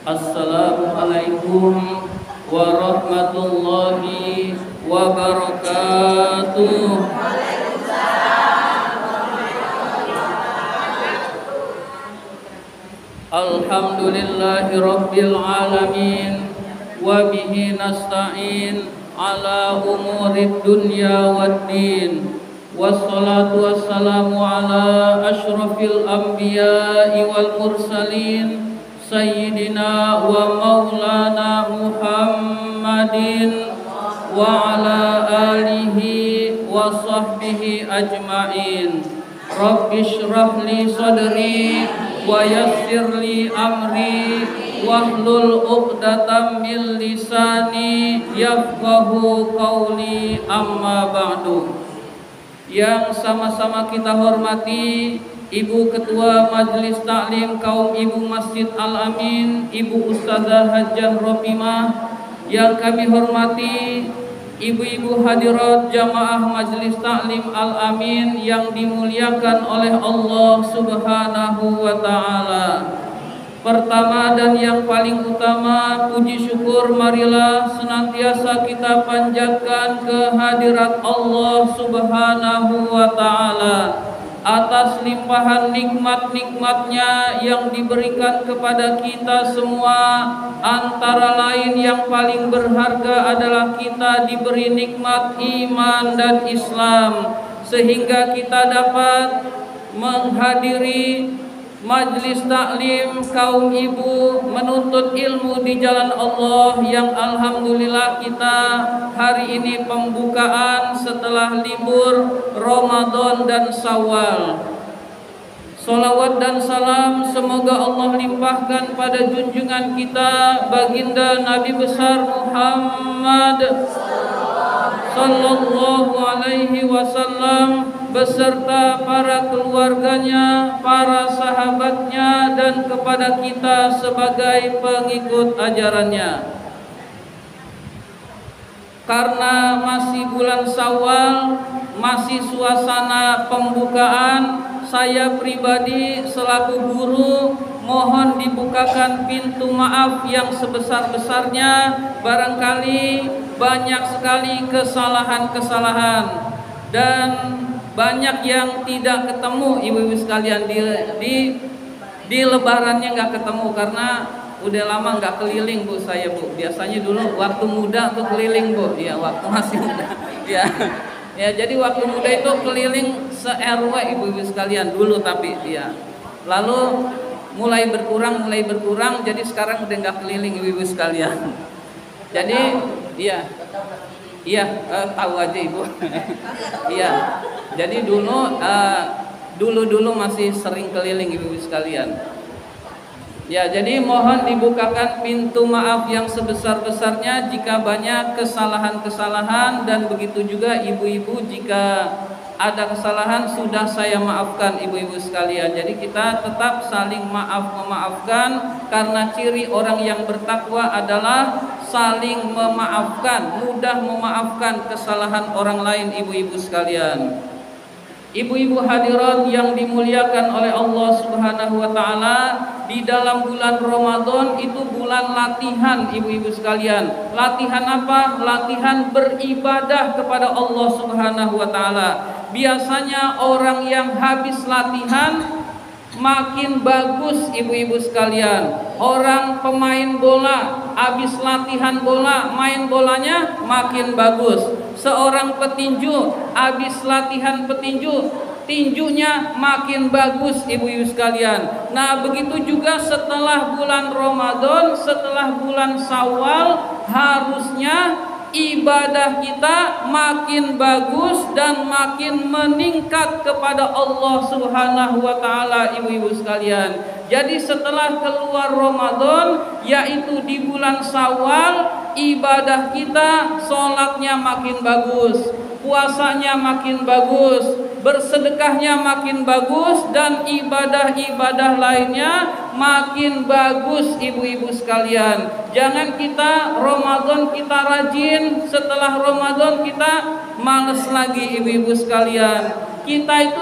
Assalamualaikum warahmatullahi wabarakatuh. Alhamdulillahi rabbil alamin, wa bihi nasta'in ala umurid dunya waddin. Wassalatu wassalamu ala ashrafil anbiya'i wal mursalin, sayyidina wa maulana Muhammadin wa ala alihi wa sahbihi ajma'in. Rabbi shrah li sadri wa yassir li amri wahlul 'uqdatam min lisani yafqahu qawli, amma ba'du. Yang sama-sama kita hormati Ibu Ketua Majelis Taklim Kaum Ibu Masjid Al-Amin, Ibu Ustazah Hajjah Ropimah. Yang kami hormati ibu-ibu hadirat jamaah Majelis Taklim Al-Amin yang dimuliakan oleh Allah Subhanahu wa ta'ala. Pertama dan yang paling utama, puji syukur marilah senantiasa kita panjatkan kehadirat Allah Subhanahu wa ta'ala atas limpahan nikmat-nikmatnya yang diberikan kepada kita semua. Antara lain yang paling berharga adalah kita diberi nikmat iman dan Islam, sehingga kita dapat menghadiri Majlis Taklim kaum ibu menuntut ilmu di jalan Allah, yang alhamdulillah kita hari ini pembukaan setelah libur Ramadan dan Syawal. Salawat dan salam semoga Allah limpahkan pada junjungan kita baginda Nabi besar Muhammad sallallahu alaihi wasallam beserta para keluarganya, para sahabatnya, dan kepada kita sebagai pengikut ajarannya. Karena masih bulan Syawal, masih suasana pembukaan, saya pribadi selaku guru mohon dibukakan pintu maaf yang sebesar-besarnya. Barangkali banyak sekali kesalahan-kesalahan dan banyak yang tidak ketemu ibu-ibu sekalian di lebarannya nggak ketemu karena udah lama nggak keliling Bu saya Bu. Biasanya dulu waktu muda tuh keliling Bu, ya waktu masih muda ya. Ya jadi waktu muda itu keliling se-RW ibu-ibu sekalian dulu, tapi ya lalu mulai berkurang jadi sekarang udah nggak keliling ibu-ibu sekalian. Jadi iya tahu aja Ibu. Iya. Jadi dulu masih sering keliling ibu-ibu sekalian. Ya, jadi mohon dibukakan pintu maaf yang sebesar-besarnya jika banyak kesalahan-kesalahan, dan begitu juga ibu-ibu jika ada kesalahan sudah saya maafkan ibu-ibu sekalian. Jadi kita tetap saling memaafkan, karena ciri orang yang bertakwa adalah saling memaafkan, mudah memaafkan kesalahan orang lain ibu-ibu sekalian. Ibu-ibu hadirat yang dimuliakan oleh Allah Subhanahu wa ta'ala, di dalam bulan Ramadan itu bulan latihan ibu-ibu sekalian. Latihan apa? Latihan beribadah kepada Allah Subhanahu wa ta'ala. Biasanya orang yang habis latihan makin bagus ibu-ibu sekalian. Orang pemain bola habis latihan bola, main bolanya makin bagus. Seorang petinju habis latihan petinju, tinjunya makin bagus ibu-ibu sekalian. Nah begitu juga setelah bulan Ramadan, setelah bulan Syawal, harusnya ibadah kita makin bagus dan makin meningkat kepada Allah Subhanahu wa ta'ala ibu-ibu sekalian. Jadi setelah keluar Ramadan, yaitu di bulan Syawal, ibadah kita, sholatnya makin bagus, puasanya makin bagus, bersedekahnya makin bagus, dan ibadah-ibadah lainnya makin bagus ibu-ibu sekalian. Jangan kita Ramadan kita rajin, setelah Ramadan kita males lagi ibu-ibu sekalian. Kita itu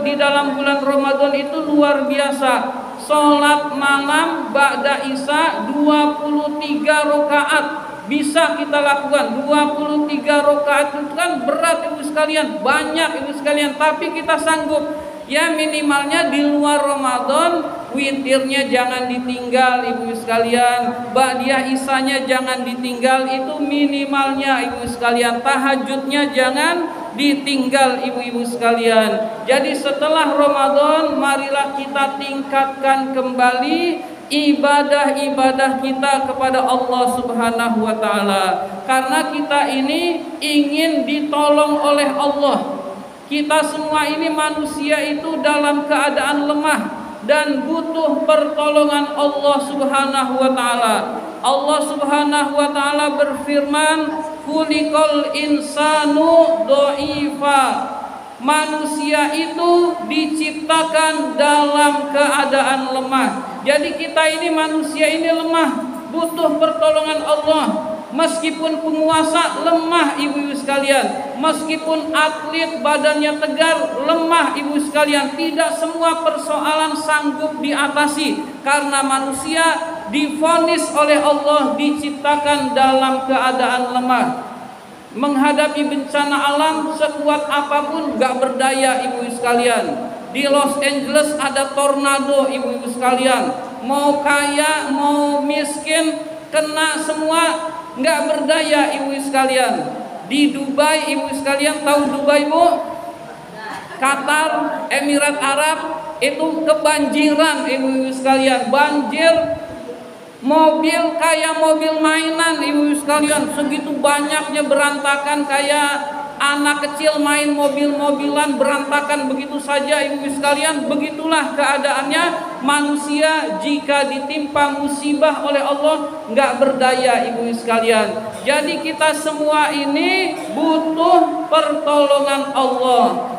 di dalam bulan Ramadan itu luar biasa. sholat malam ba'da isya 23 rakaat bisa kita lakukan. 23 rakaat itu kan berat ibu sekalian, banyak ibu sekalian, tapi kita sanggup. Ya minimalnya di luar Ramadan witirnya jangan ditinggal ibu sekalian, ba'diyah isanya jangan ditinggal, itu minimalnya ibu sekalian. Tahajudnya jangan ditinggal ibu-ibu sekalian. Jadi setelah Ramadan marilah kita tingkatkan kembali ibadah-ibadah kita kepada Allah Subhanahu wa taala. Karena kita ini ingin ditolong oleh Allah. Kita semua ini manusia itu dalam keadaan lemah dan butuh pertolongan Allah Subhanahu wa taala. Allah Subhanahu wa taala berfirman, "Khuliqal insanu dha'ifa." Manusia itu diciptakan dalam keadaan lemah. Jadi kita ini manusia ini lemah, butuh pertolongan Allah. Meskipun penguasa lemah ibu-ibu sekalian, meskipun atlet badannya tegar lemah ibu sekalian, tidak semua persoalan sanggup diatasi karena manusia divonis oleh Allah diciptakan dalam keadaan lemah. Menghadapi bencana alam sekuat apapun gak berdaya ibu sekalian. Di Los Angeles ada tornado ibu sekalian, mau kaya mau miskin kena semua, nggak berdaya ibu sekalian. Di Dubai ibu sekalian, tahu Dubai bu? Qatar, Emirat Arab itu kebanjiran ibu sekalian, banjir. Mobil kayak mobil mainan ibu sekalian, segitu banyaknya berantakan kayak anak kecil main mobil-mobilan berantakan begitu saja ibu sekalian. Begitulah keadaannya manusia jika ditimpa musibah oleh Allah nggak berdaya ibu sekalian. Jadi kita semua ini butuh pertolongan Allah.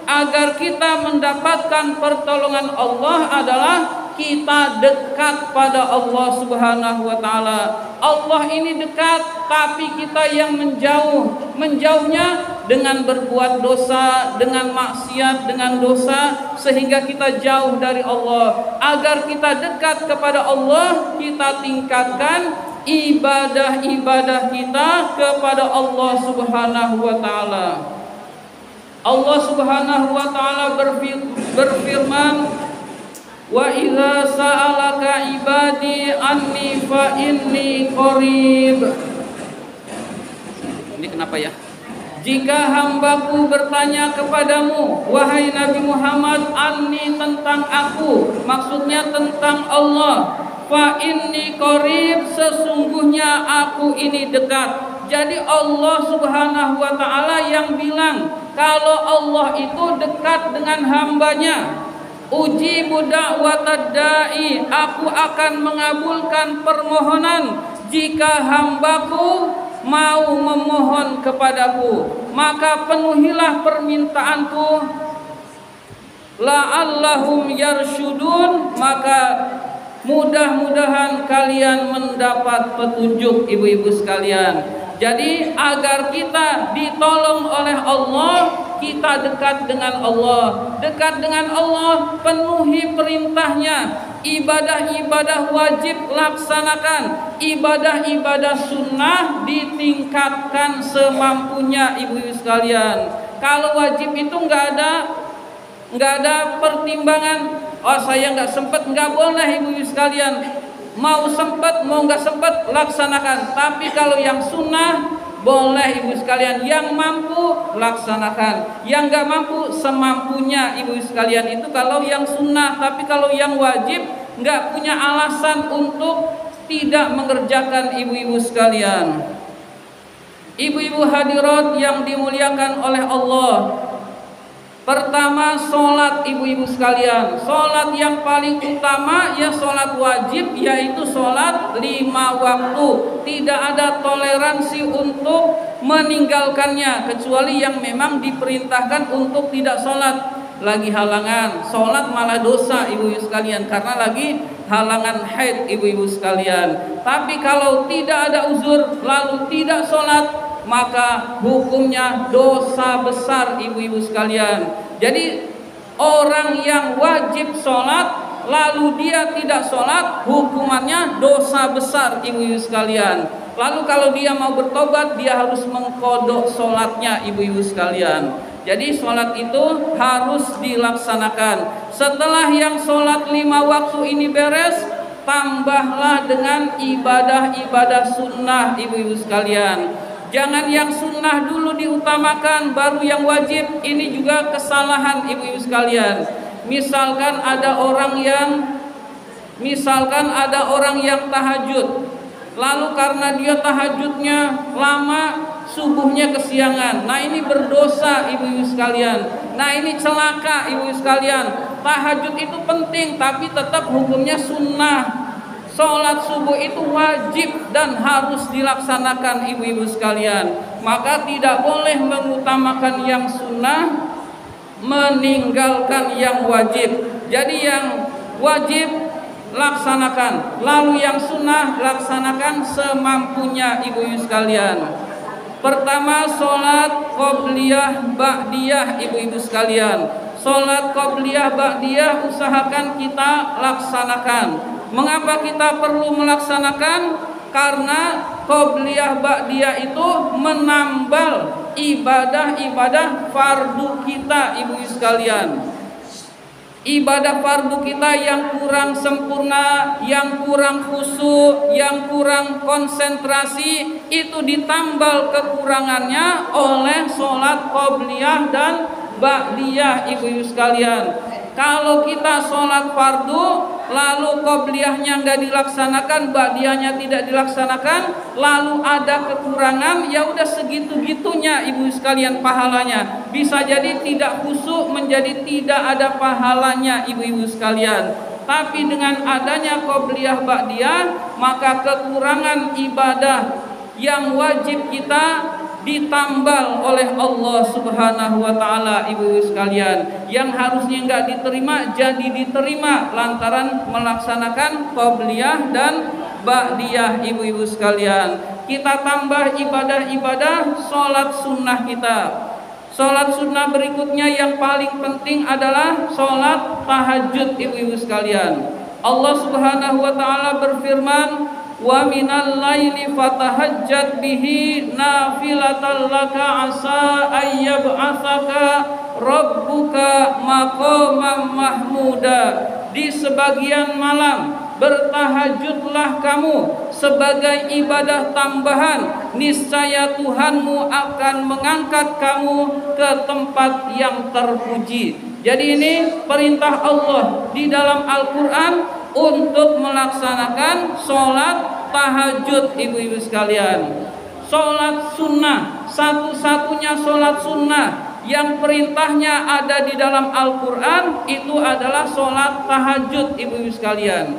Agar kita mendapatkan pertolongan Allah adalah kita dekat pada Allah Subhanahu wa taala. Allah ini dekat, tapi kita yang menjauh. Menjauhnya dengan berbuat dosa, dengan maksiat, dengan dosa, sehingga kita jauh dari Allah. Agar kita dekat kepada Allah, kita tingkatkan ibadah-ibadah kita kepada Allah Subhanahu wa taala. Allah Subhanahu wa taala berfirman, "Wa idza sa'alaka ibadi anni fa inni qarib." Ini kenapa ya? Jika hambaku bertanya kepadamu, wahai Nabi Muhammad, anni tentang aku, maksudnya tentang Allah. Fa inni qarib, sesungguhnya aku ini dekat. Jadi Allah Subhanahu wa taala yang bilang kalau Allah itu dekat dengan hambanya. Ujibu da'watad da'i, aku akan mengabulkan permohonan jika hambaku mau memohon kepadaku, maka penuhilah permintaanku. La'allahum yarsyudun, maka mudah-mudahan kalian mendapat petunjuk ibu-ibu sekalian. Jadi agar kita ditolong oleh Allah, kita dekat dengan Allah. Dekat dengan Allah, penuhi perintahnya. Ibadah-ibadah wajib laksanakan. Ibadah-ibadah sunnah ditingkatkan semampunya ibu-ibu sekalian. Kalau wajib itu nggak ada pertimbangan. Oh saya nggak sempat, nggak boleh ibu-ibu sekalian. Mau sempat mau nggak sempat laksanakan. Tapi kalau yang sunnah boleh ibu sekalian, yang mampu laksanakan, yang nggak mampu semampunya ibu sekalian. Itu kalau yang sunnah. Tapi kalau yang wajib nggak punya alasan untuk tidak mengerjakan ibu-ibu sekalian. Ibu-ibu hadirat yang dimuliakan oleh Allah, pertama sholat ibu-ibu sekalian. Sholat yang paling utama ya sholat wajib, yaitu sholat 5 waktu. Tidak ada toleransi untuk meninggalkannya, kecuali yang memang diperintahkan untuk tidak sholat. Lagi halangan sholat malah dosa ibu-ibu sekalian, karena lagi halangan haid ibu-ibu sekalian. Tapi kalau tidak ada uzur lalu tidak sholat, maka hukumnya dosa besar ibu-ibu sekalian. Jadi Orang yang wajib sholat lalu dia tidak sholat, hukumannya dosa besar, ibu-ibu sekalian. Lalu kalau dia mau bertobat, dia harus mengkodok sholatnya, ibu-ibu sekalian. Jadi sholat itu harus dilaksanakan. Setelah yang sholat 5 waktu ini beres, tambahlah dengan ibadah-ibadah sunnah, ibu-ibu sekalian. Jangan yang sunnah dulu diutamakan, baru yang wajib. Ini juga kesalahan, ibu-ibu sekalian. Misalkan ada orang yang tahajud, lalu karena dia tahajudnya lama, subuhnya kesiangan. Nah, ini berdosa, ibu-ibu sekalian. Nah, ini celaka, ibu-ibu sekalian. Tahajud itu penting, tapi tetap hukumnya sunnah. Sholat subuh itu wajib dan harus dilaksanakan, ibu-ibu sekalian. Maka tidak boleh mengutamakan yang sunnah, meninggalkan yang wajib. Jadi yang wajib laksanakan, lalu yang sunnah laksanakan semampunya, ibu-ibu sekalian. Pertama, sholat qobliyah ba'diyah, ibu-ibu sekalian. Sholat qobliyah ba'diyah usahakan kita laksanakan. Mengapa kita perlu melaksanakan? Karena qobliyah ba'diyah itu menambal ibadah-ibadah fardu kita, ibu sekalian. Ibadah fardu kita yang kurang sempurna, yang kurang khusyuk, yang kurang konsentrasi, itu ditambal kekurangannya oleh sholat qobliyah dan ba'diyah, ibu sekalian. Kalau kita sholat fardu lalu qobliyahnya nggak dilaksanakan, ba'diyahnya tidak dilaksanakan, lalu ada kekurangan, ya udah segitu-gitunya, ibu sekalian, pahalanya. Bisa jadi tidak khusyuk, menjadi tidak ada pahalanya, ibu-ibu sekalian. Tapi dengan adanya qobliyah ba'diyah, maka kekurangan ibadah yang wajib kita ditambal oleh Allah Subhanahu wa taala, ibu sekalian. Yang harusnya enggak diterima jadi diterima lantaran melaksanakan qobliyah dan ba'diyah, ibu-ibu sekalian. Kita tambah ibadah-ibadah sholat sunnah kita. Sholat sunnah berikutnya yang paling penting adalah sholat tahajud, ibu-ibu sekalian. Allah Subhanahu wa taala berfirman, wa minal laili fatahajjat bihi nafilatan laka asa ayyab'atsaka rabbuka maqaman mahmuda. Di sebagian malam bertahajudlah kamu sebagai ibadah tambahan, niscaya Tuhanmu akan mengangkat kamu ke tempat yang terpuji. Jadi ini perintah Allah di dalam Al-Quran untuk melaksanakan sholat tahajud, ibu-ibu sekalian. Sholat sunnah, satu-satunya sholat sunnah yang perintahnya ada di dalam Al-Quran itu adalah sholat tahajud, ibu-ibu sekalian.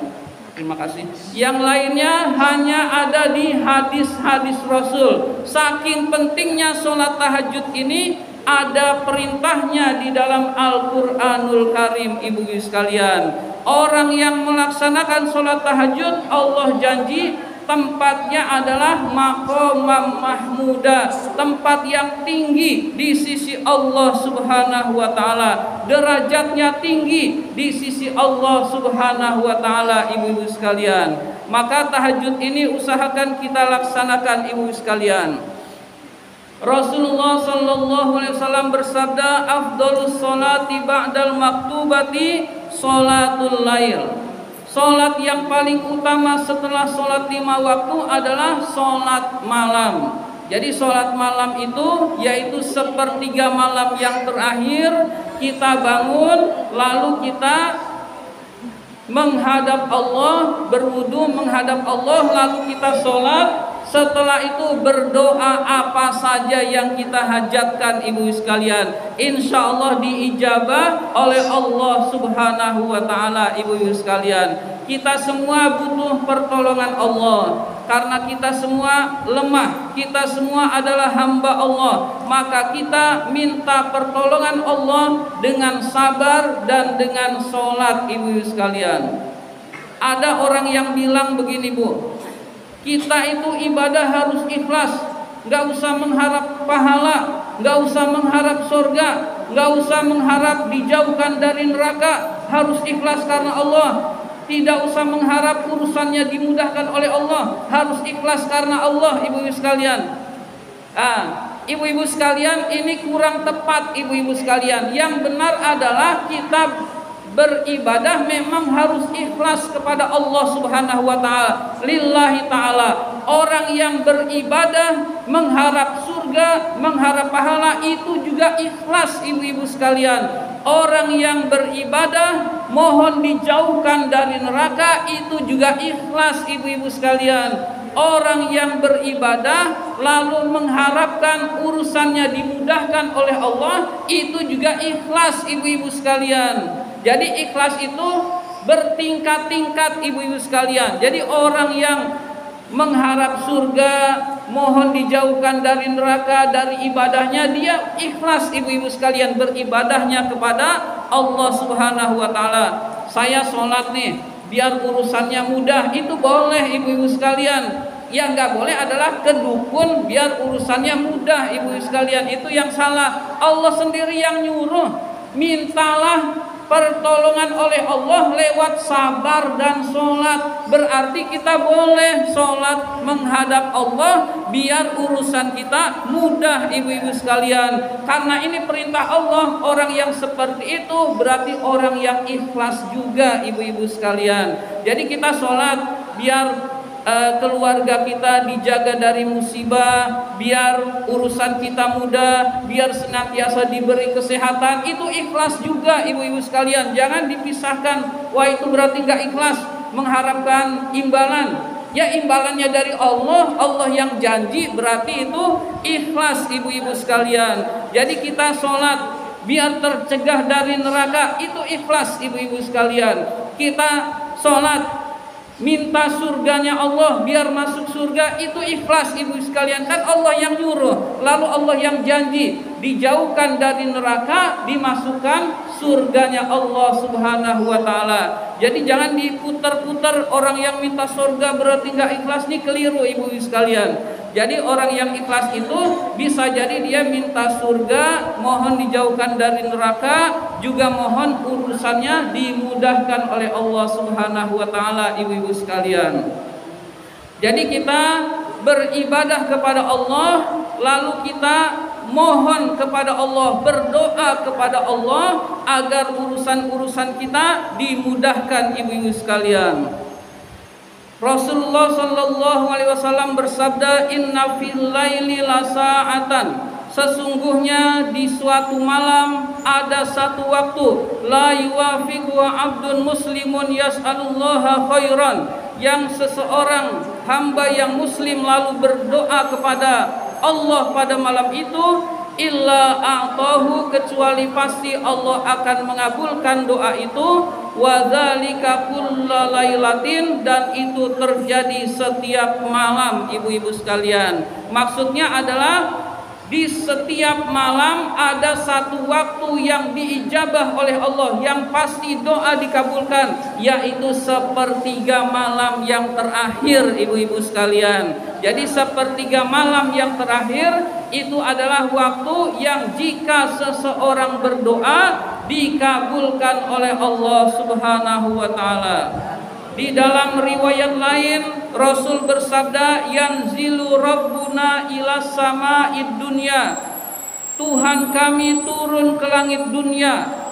Terima kasih. Yang lainnya hanya ada di hadis-hadis Rasul. Saking pentingnya sholat tahajud ini, ada perintahnya di dalam Al-Quranul Karim, ibu-ibu sekalian. Orang yang melaksanakan sholat tahajud, Allah janji tempatnya adalah maqamam mahmuda, tempat yang tinggi di sisi Allah Subhanahu wa taala, derajatnya tinggi di sisi Allah Subhanahu wa taala, ibu-ibu sekalian. Maka tahajud ini usahakan kita laksanakan, ibu sekalian. Rasulullah sallallahu alaihi wasallam bersabda, afdhalus sholati ba'dal maktubati sholatul lail. Sholat yang paling utama setelah sholat 5 waktu adalah sholat malam. Jadi sholat malam itu yaitu sepertiga malam yang terakhir, kita bangun lalu kita menghadap Allah, berwudu menghadap Allah, lalu kita sholat. Setelah itu berdoa apa saja yang kita hajatkan, ibu sekalian, insya Allah diijabah oleh Allah Subhanahu wa ta'ala, ibu sekalian. Kita semua butuh pertolongan Allah, karena kita semua lemah, kita semua adalah hamba Allah. Maka kita minta pertolongan Allah dengan sabar dan dengan sholat, ibu sekalian. Ada orang yang bilang begini, Bu, kita itu ibadah harus ikhlas, gak usah mengharap pahala, gak usah mengharap surga. nggak usah mengharap dijauhkan dari neraka, harus ikhlas karena Allah. Tidak usah mengharap urusannya dimudahkan oleh Allah, harus ikhlas karena Allah, ibu-ibu sekalian. Ibu-ibu sekalian, ini kurang tepat, ibu-ibu sekalian. Yang benar adalah kita beribadah memang harus ikhlas kepada Allah Subhanahu wa taala, lillahi taala. Orang yang beribadah mengharap surga, mengharap pahala, itu juga ikhlas, ibu-ibu sekalian. Orang yang beribadah mohon dijauhkan dari neraka, itu juga ikhlas, ibu-ibu sekalian. Orang yang beribadah lalu mengharapkan urusannya dimudahkan oleh Allah, itu juga ikhlas, ibu-ibu sekalian. Jadi ikhlas itu bertingkat-tingkat, ibu-ibu sekalian. Jadi orang yang mengharap surga, mohon dijauhkan dari neraka, dari ibadahnya, dia ikhlas, ibu-ibu sekalian, beribadahnya kepada Allah Subhanahu wa taala. Saya sholat nih biar urusannya mudah, itu boleh, ibu-ibu sekalian. Yang nggak boleh adalah kedukun biar urusannya mudah, ibu-ibu sekalian. Itu yang salah. Allah sendiri yang nyuruh, mintalah pertolongan oleh Allah lewat sabar dan sholat. Berarti kita boleh sholat menghadap Allah biar urusan kita mudah, ibu-ibu sekalian. Karena ini perintah Allah. Orang yang seperti itu berarti orang yang ikhlas juga, ibu-ibu sekalian. Jadi kita sholat biar keluarga kita dijaga dari musibah, biar urusan kita mudah, biar senantiasa diberi kesehatan, itu ikhlas juga, ibu-ibu sekalian. Jangan dipisahkan, wah itu berarti nggak ikhlas, mengharapkan imbalan. Ya imbalannya dari Allah, Allah yang janji, berarti itu ikhlas, ibu-ibu sekalian. Jadi kita sholat biar tercegah dari neraka, itu ikhlas, ibu-ibu sekalian. Kita sholat minta surganya Allah biar masuk surga, itu ikhlas, ibu sekalian. Kan Allah yang nyuruh, lalu Allah yang janji dijauhkan dari neraka, dimasukkan surganya Allah Subhanahu wa taala. Jadi jangan diputar-putar, orang yang minta surga berarti nggak ikhlas, nih keliru, ibu sekalian. Jadi orang yang ikhlas itu bisa jadi dia minta surga, mohon dijauhkan dari neraka, juga mohon urusannya dimudahkan oleh Allah Subhanahu wa taala, ibu-ibu sekalian. Jadi kita beribadah kepada Allah, lalu kita mohon kepada Allah, berdoa kepada Allah agar urusan-urusan kita dimudahkan, ibu-ibu sekalian. Rasulullah sallallahu alaihi wasallam bersabda, inna fil laili lasa'atan, sesungguhnya di suatu malam ada satu waktu, la yuwafiqu abdun muslimun yas'alullaha khairan, yang seseorang hamba yang muslim lalu berdoa kepada Allah pada malam itu, illa a'tahu, kecuali pasti Allah akan mengabulkan doa itu, wa dzalika kullalailatin, dan itu terjadi setiap malam, ibu-ibu sekalian. Maksudnya adalah di setiap malam ada satu waktu yang diijabah oleh Allah, yang pasti doa dikabulkan, yaitu sepertiga malam yang terakhir, ibu-ibu sekalian. Jadi sepertiga malam yang terakhir itu adalah waktu yang jika seseorang berdoa dikabulkan oleh Allah Subhanahu wa taala. Di dalam riwayat lain Rasul bersabda, yanzilu rabbuna ila sama'id dunya, Tuhan kami turun ke langit dunia,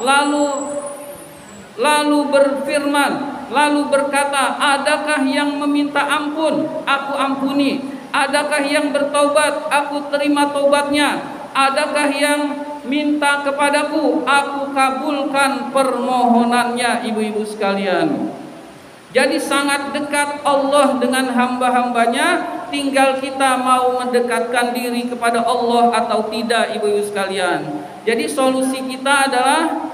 lalu berfirman, lalu berkata, adakah yang meminta ampun, aku ampuni, adakah yang bertaubat, aku terima taubatnya, adakah yang minta kepadaku, aku kabulkan permohonannya, ibu-ibu sekalian. Jadi sangat dekat Allah dengan hamba-hambanya, tinggal kita mau mendekatkan diri kepada Allah atau tidak, ibu-ibu sekalian. Jadi solusi kita adalah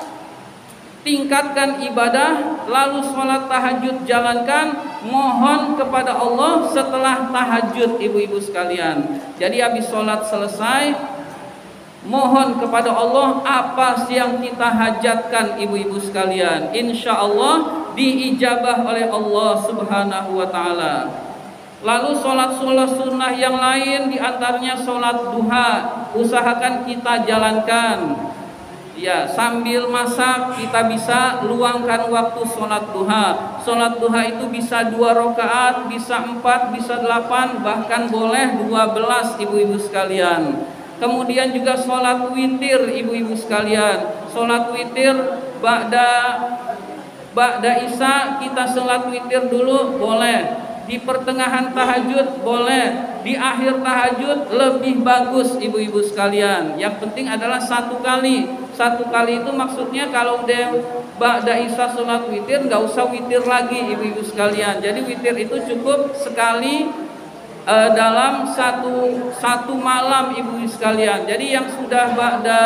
tingkatkan ibadah, lalu sholat tahajud jalankan, mohon kepada Allah setelah tahajud, ibu-ibu sekalian. Jadi habis sholat selesai, mohon kepada Allah apa yang kita hajatkan, ibu-ibu sekalian. Insya Allah diijabah oleh Allah Subhanahu wa taala. Lalu sholat sunnah yang lain diantaranya sholat duha, usahakan kita jalankan. Ya, sambil masak kita bisa luangkan waktu sholat duha. Sholat duha itu bisa 2 rakaat, bisa 4, bisa 8, bahkan boleh 12 ibu-ibu sekalian. Kemudian juga sholat witir ibu-ibu sekalian. Sholat witir Ba'da isya kita sholat witir dulu boleh. Di pertengahan tahajud boleh, di akhir tahajud lebih bagus ibu-ibu sekalian. Yang penting adalah 1 kali. 1 kali itu maksudnya kalau udah ba'da isya sholat witir nggak usah witir lagi ibu-ibu sekalian. Jadi witir itu cukup sekali dalam satu malam ibu-ibu sekalian. Jadi yang sudah ba'da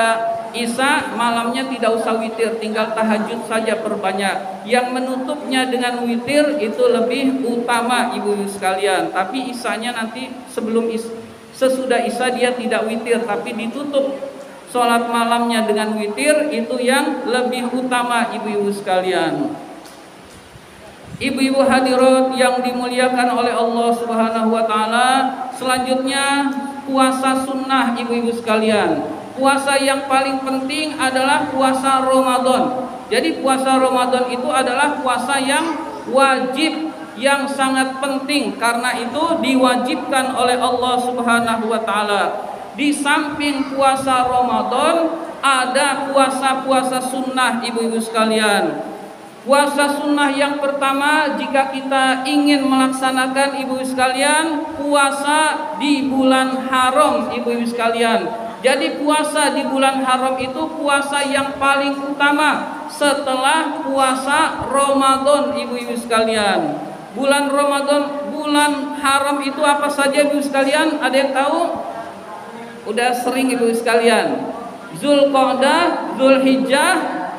isya malamnya tidak usah witir, tinggal tahajud saja perbanyak. Yang menutupnya dengan witir itu lebih utama ibu-ibu sekalian. Tapi isyanya nanti sesudah isya dia tidak witir, tapi ditutup sholat malamnya dengan witir, itu yang lebih utama ibu-ibu sekalian. Ibu-ibu hadirat yang dimuliakan oleh Allah Subhanahu wa taala, selanjutnya puasa sunnah ibu-ibu sekalian. Puasa yang paling penting adalah puasa Ramadan. Jadi puasa Ramadan itu adalah puasa yang wajib, yang sangat penting, karena itu diwajibkan oleh Allah Subhanahu wa taala. Di samping puasa Ramadan ada puasa-puasa sunnah ibu-ibu sekalian. Puasa sunnah yang pertama, jika kita ingin melaksanakan ibu-ibu sekalian, puasa di bulan haram ibu-ibu sekalian. Jadi puasa di bulan haram itu puasa yang paling utama setelah puasa Ramadan ibu-ibu sekalian. Bulan Ramadan, bulan haram itu apa saja ibu sekalian? Ada yang tahu? Udah sering ibu sekalian. Zulqa'dah, Zulhijjah,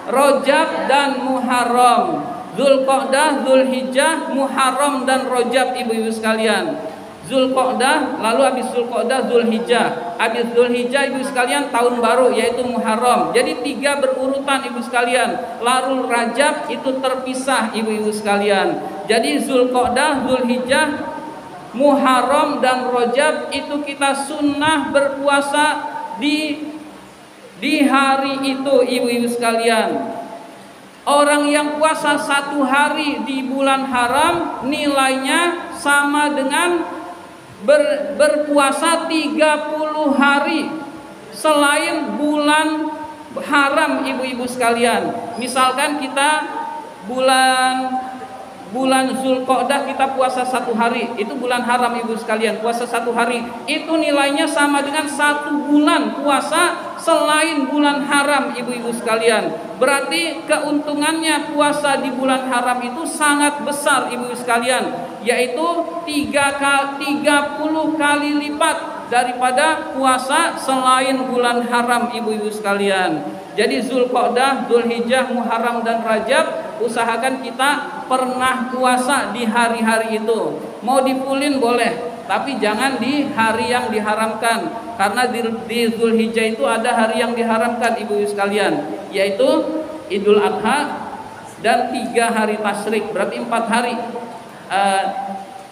Rajab dan Muharram. Zulqa'dah, Zulhijjah, Muharram dan Rajab ibu-ibu sekalian. Zulqa'dah, lalu habis Zulqa'dah Zulhijjah. Habis Zulhijjah ibu sekalian tahun baru yaitu Muharram. Jadi 3 berurutan ibu sekalian. Lalu Rajab itu terpisah ibu-ibu sekalian. Jadi Zulqa'dah, Zulhijjah, Muharram dan Rajab itu kita sunnah berpuasa di hari itu ibu-ibu sekalian. Orang yang puasa 1 hari di bulan haram nilainya sama dengan berpuasa 30 hari selain bulan haram ibu-ibu sekalian. Misalkan kita bulan Zulqa'dah kita puasa 1 hari, itu bulan haram ibu sekalian, puasa 1 hari itu nilainya sama dengan 1 bulan puasa selain bulan haram ibu-ibu sekalian. Berarti keuntungannya puasa di bulan haram itu sangat besar ibu-ibu sekalian, yaitu 30 kali lipat daripada puasa selain bulan haram ibu-ibu sekalian. Jadi Zulqa'dah, Zulhijjah, Muharram dan Rajab usahakan kita pernah puasa di hari-hari itu. Mau dipulin boleh, tapi jangan di hari yang diharamkan, karena di Zulhijjah itu ada hari yang diharamkan ibu-ibu sekalian, yaitu Idul Adha dan 3 hari tasyrik, berarti 4 hari.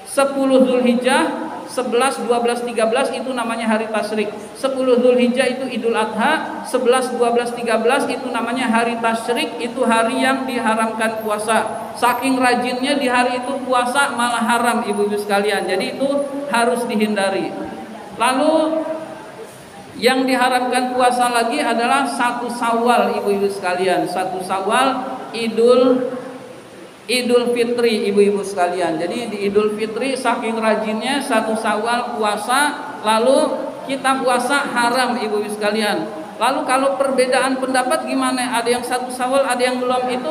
10 Zulhijjah, 11, 12, 13 itu namanya hari tasyrik. 10 Zulhijjah itu Idul Adha, 11, 12, 13 itu namanya hari tasyrik, itu hari yang diharamkan puasa. Saking rajinnya di hari itu puasa malah haram ibu-ibu sekalian. Jadi itu harus dihindari. Lalu yang diharamkan puasa lagi adalah 1 Syawal ibu-ibu sekalian. 1 Syawal Idul Fitri ibu-ibu sekalian. Jadi di Idul Fitri saking rajinnya 1 Syawal puasa, lalu kita puasa haram ibu-ibu sekalian. Lalu kalau perbedaan pendapat gimana? Ada yang 1 Syawal, ada yang belum, itu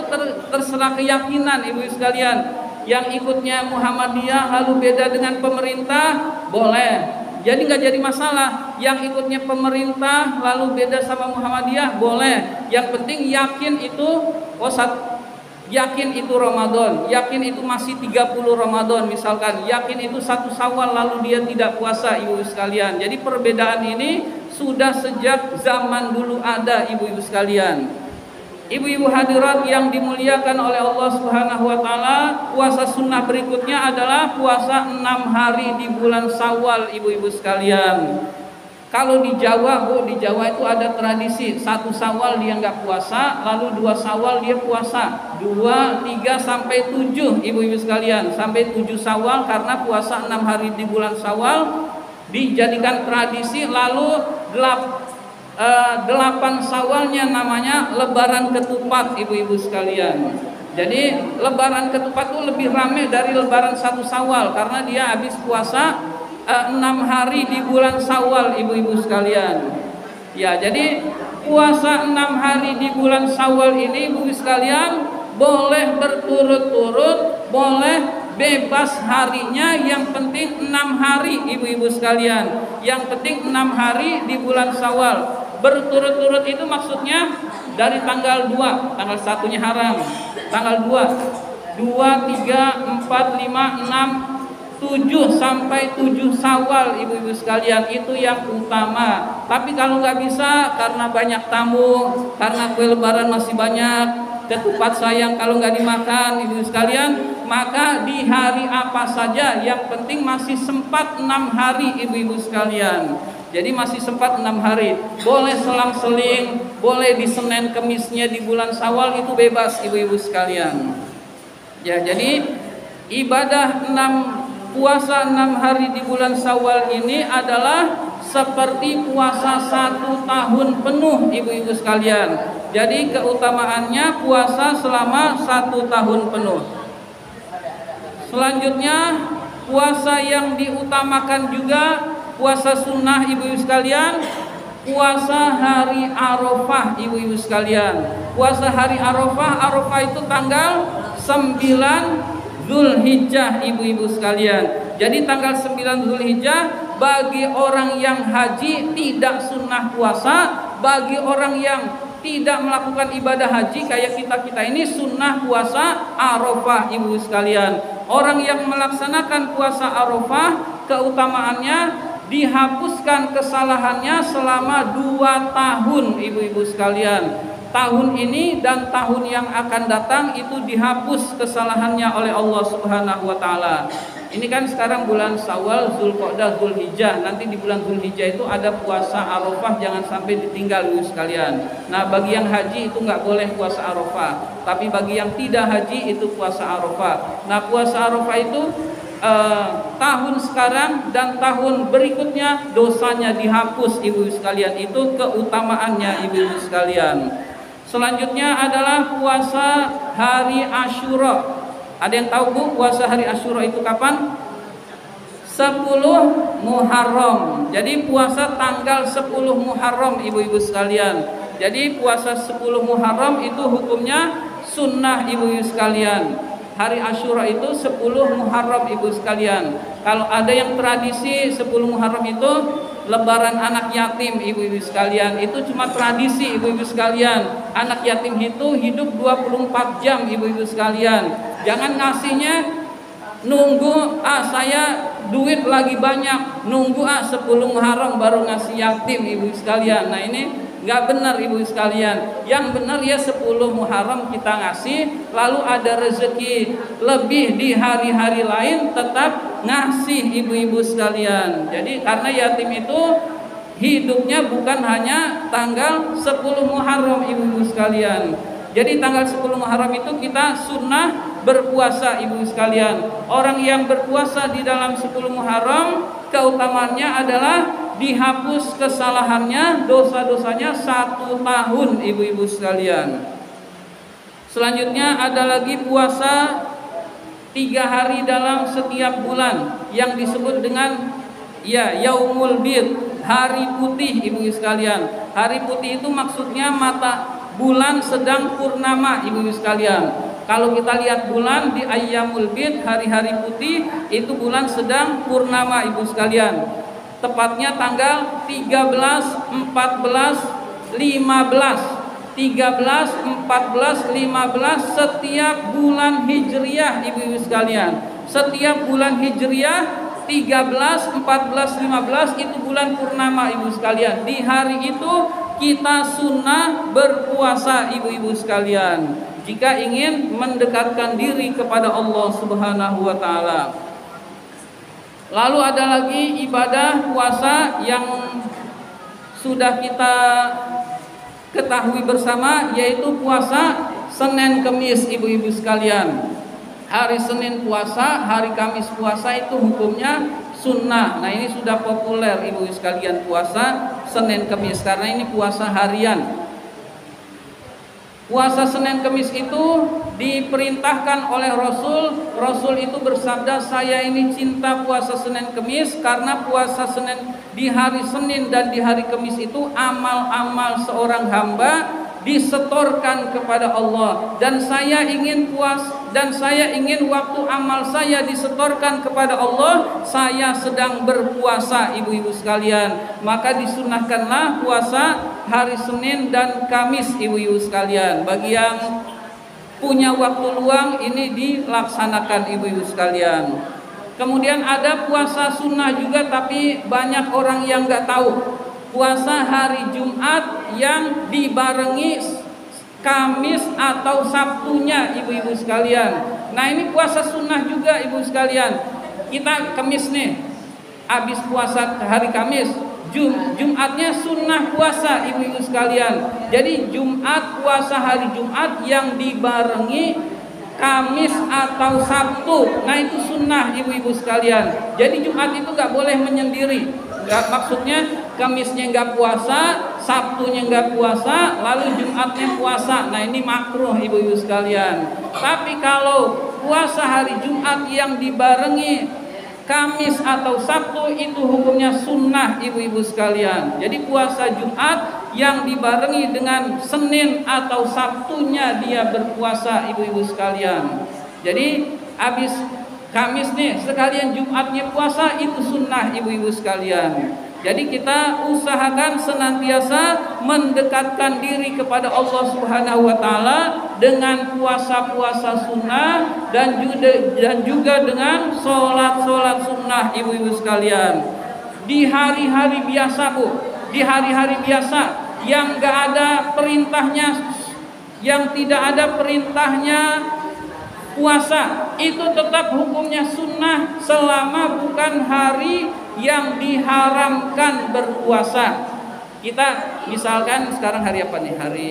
terserah keyakinan ibu-ibu sekalian. Yang ikutnya Muhammadiyah lalu beda dengan pemerintah, boleh. Jadi nggak jadi masalah. Yang ikutnya pemerintah lalu beda sama Muhammadiyah, boleh. Yang penting yakin itu yakin itu Ramadan, yakin itu masih 30 Ramadan misalkan, yakin itu 1 Syawal lalu dia tidak puasa ibu-ibu sekalian. Jadi perbedaan ini sudah sejak zaman dulu ada ibu-ibu sekalian. Ibu-ibu hadirat yang dimuliakan oleh Allah Subhanahu wa taala, puasa sunnah berikutnya adalah puasa 6 hari di bulan Syawal ibu-ibu sekalian. Kalau di Jawa, Bu, di Jawa itu ada tradisi 1 Syawal dia nggak puasa, lalu 2 Syawal dia puasa. 2, 3 sampai 7, ibu-ibu sekalian, sampai 7 Syawal karena puasa 6 hari di bulan Syawal dijadikan tradisi. Lalu 8 Syawalnya namanya Lebaran Ketupat, ibu-ibu sekalian. Jadi Lebaran Ketupat itu lebih ramai dari Lebaran 1 Syawal karena dia habis puasa 6 hari di bulan Syawal, ibu-ibu sekalian. Ya, jadi puasa 6 hari di bulan Syawal ini, ibu-ibu sekalian, boleh berturut-turut, boleh bebas harinya, yang penting 6 hari, ibu-ibu sekalian. Yang penting 6 hari di bulan Syawal. Berturut-turut itu maksudnya dari tanggal 2, tanggal 1-nya haram, tanggal 2, 3, 4, 5, 6, 7 sampai 7 Syawal, ibu-ibu sekalian, itu yang utama. Tapi kalau nggak bisa karena banyak tamu, karena kue lebaran masih banyak, ketupat sayang kalau nggak dimakan, ibu-ibu sekalian, maka di hari apa saja, yang penting masih sempat 6 hari, ibu-ibu sekalian. Jadi masih sempat 6 hari. Boleh selang-seling, boleh di Senin Kemisnya di bulan Syawal, itu bebas, ibu-ibu sekalian. Ya, jadi ibadah puasa 6 hari di bulan Syawal ini adalah seperti puasa 1 tahun penuh, ibu-ibu sekalian. Jadi keutamaannya puasa selama 1 tahun penuh. Selanjutnya puasa yang diutamakan juga, puasa sunnah, ibu-ibu sekalian, puasa hari Arafah, ibu-ibu sekalian. Puasa hari Arafah, Arafah itu tanggal 9 Zulhijjah, ibu-ibu sekalian. Jadi tanggal 9 Zulhijjah bagi orang yang haji tidak sunnah puasa, bagi orang yang tidak melakukan ibadah haji kayak kita ini sunnah puasa Arafah, ibu sekalian. Orang yang melaksanakan puasa Arafah keutamaannya dihapuskan kesalahannya selama 2 tahun, ibu-ibu sekalian. Tahun ini dan tahun yang akan datang itu dihapus kesalahannya oleh Allah Subhanahu wa taala. Ini kan sekarang bulan Syawal, Zulqa'dah, Zulhijjah. Nanti di bulan Zulhijjah itu ada puasa Arafah, jangan sampai ditinggal, ibu sekalian. Nah, bagi yang haji itu nggak boleh puasa Arafah, tapi bagi yang tidak haji itu puasa Arafah. Nah, puasa Arafah itu tahun sekarang dan tahun berikutnya dosanya dihapus, ibu sekalian. Itu keutamaannya, ibu sekalian. Selanjutnya adalah puasa hari Asyura. Ada yang tahu, Bu, puasa hari Asyura itu kapan? 10 Muharram. Jadi puasa tanggal 10 Muharram, ibu-ibu sekalian. Jadi puasa 10 Muharram itu hukumnya sunnah, ibu-ibu sekalian. Hari Asyura itu 10 Muharram, ibu sekalian. Kalau ada yang tradisi 10 Muharram itu lebaran anak yatim, ibu-ibu sekalian, itu cuma tradisi, ibu-ibu sekalian. Anak yatim itu hidup 24 jam, ibu-ibu sekalian. Jangan ngasihnya nunggu saya duit lagi banyak, nunggu 10 Muharram baru ngasih yatim, ibu sekalian. Nah, ini nggak benar, ibu sekalian. Yang benar ya 10 Muharram kita ngasih, lalu ada rezeki lebih di hari-hari lain tetap ngasih, ibu-ibu sekalian. Jadi karena yatim itu hidupnya bukan hanya tanggal 10 Muharram, ibu-ibu sekalian. Jadi tanggal 10 Muharram itu kita sunnah berpuasa, ibu sekalian. Orang yang berpuasa di dalam 10 Muharram keutamaannya adalah dihapus kesalahannya, dosa-dosanya 1 tahun, ibu-ibu sekalian. Selanjutnya ada lagi puasa 3 hari dalam setiap bulan yang disebut dengan Yaumul Bid, hari putih, ibu sekalian. Hari putih itu maksudnya bulan sedang purnama, ibu sekalian. Kalau kita lihat bulan di Ayyamul Bid, hari-hari putih, itu bulan sedang purnama, ibu sekalian. Tepatnya tanggal 13, 14, 15. 13, 14, 15 setiap bulan Hijriyah, ibu-ibu sekalian. Setiap bulan Hijriyah 13, 14, 15 itu bulan purnama, ibu sekalian. Di hari itu kita sunnah berpuasa, ibu-ibu sekalian, jika ingin mendekatkan diri kepada Allah Subhanahu wa taala. Lalu ada lagi ibadah puasa yang sudah kita ketahui bersama, yaitu puasa Senin Kemis, ibu-ibu sekalian. Hari Senin puasa, hari Kamis puasa itu hukumnya sunnah. Nah, ini sudah populer ibu-ibu sekalian, puasa Senin Kemis, karena ini puasa harian. Puasa Senin Kemis itu diperintahkan oleh Rasul. Rasul itu bersabda, saya ini cinta puasa Senin Kemis, karena puasa Senin di hari Senin dan di hari Kemis itu amal-amal seorang hamba disetorkan kepada Allah, dan saya ingin waktu amal saya disetorkan kepada Allah, saya sedang berpuasa, ibu-ibu sekalian. Maka disunahkanlah puasa hari Senin dan Kamis, ibu-ibu sekalian. Bagi yang punya waktu luang, ini dilaksanakan, ibu-ibu sekalian. Kemudian ada puasa sunnah juga, tapi banyak orang yang nggak tahu. Puasa hari Jumat yang dibarengi Kamis atau Sabtunya, ibu-ibu sekalian. Nah, ini puasa sunnah juga, ibu sekalian. Kita Kamis nih, habis puasa hari Kamis, Jumatnya sunnah puasa, ibu-ibu sekalian. Jadi Jumat, puasa hari Jumat yang dibarengi Kamis atau Sabtu, nah itu sunnah, ibu-ibu sekalian. Jadi Jumat itu nggak boleh menyendiri. Maksudnya Kamisnya nggak puasa, Sabtunya nggak puasa, lalu Jumatnya puasa. Nah, ini makruh, ibu-ibu sekalian. Tapi kalau puasa hari Jumat yang dibarengi Kamis atau Sabtu, itu hukumnya sunnah, ibu-ibu sekalian. Jadi puasa Jumat yang dibarengi dengan Senin atau Sabtunya dia berpuasa, ibu-ibu sekalian. Jadi habis Kamis nih sekalian Jumatnya puasa, itu sunnah, ibu-ibu sekalian. Jadi kita usahakan senantiasa mendekatkan diri kepada Allah Subhanahu wa taala dengan puasa-puasa sunnah dan juga dengan sholat-sholat sunnah, ibu-ibu sekalian. Di hari-hari biasa, Bu, di hari-hari biasa yang enggak ada perintahnya, yang tidak ada perintahnya puasa, itu tetap hukumnya sunnah selama bukan hari yang diharamkan berpuasa. Kita misalkan sekarang hari apa nih? Hari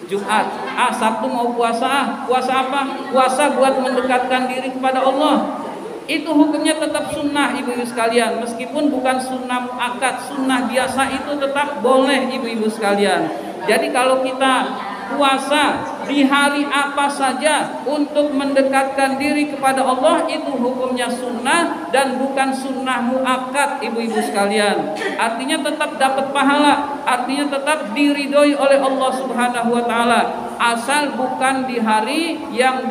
Jumat. Sabtu mau puasa. Puasa apa? Puasa buat mendekatkan diri kepada Allah. Itu hukumnya tetap sunnah, ibu-ibu sekalian. Meskipun bukan sunnah muakkad, sunnah biasa itu tetap boleh, ibu-ibu sekalian. Jadi kalau kita puasa di hari apa saja untuk mendekatkan diri kepada Allah, itu hukumnya sunnah dan bukan sunnah muakkad, ibu-ibu sekalian. Artinya tetap dapat pahala, artinya tetap diridhoi oleh Allah Subhanahu wa taala, asal bukan di hari yang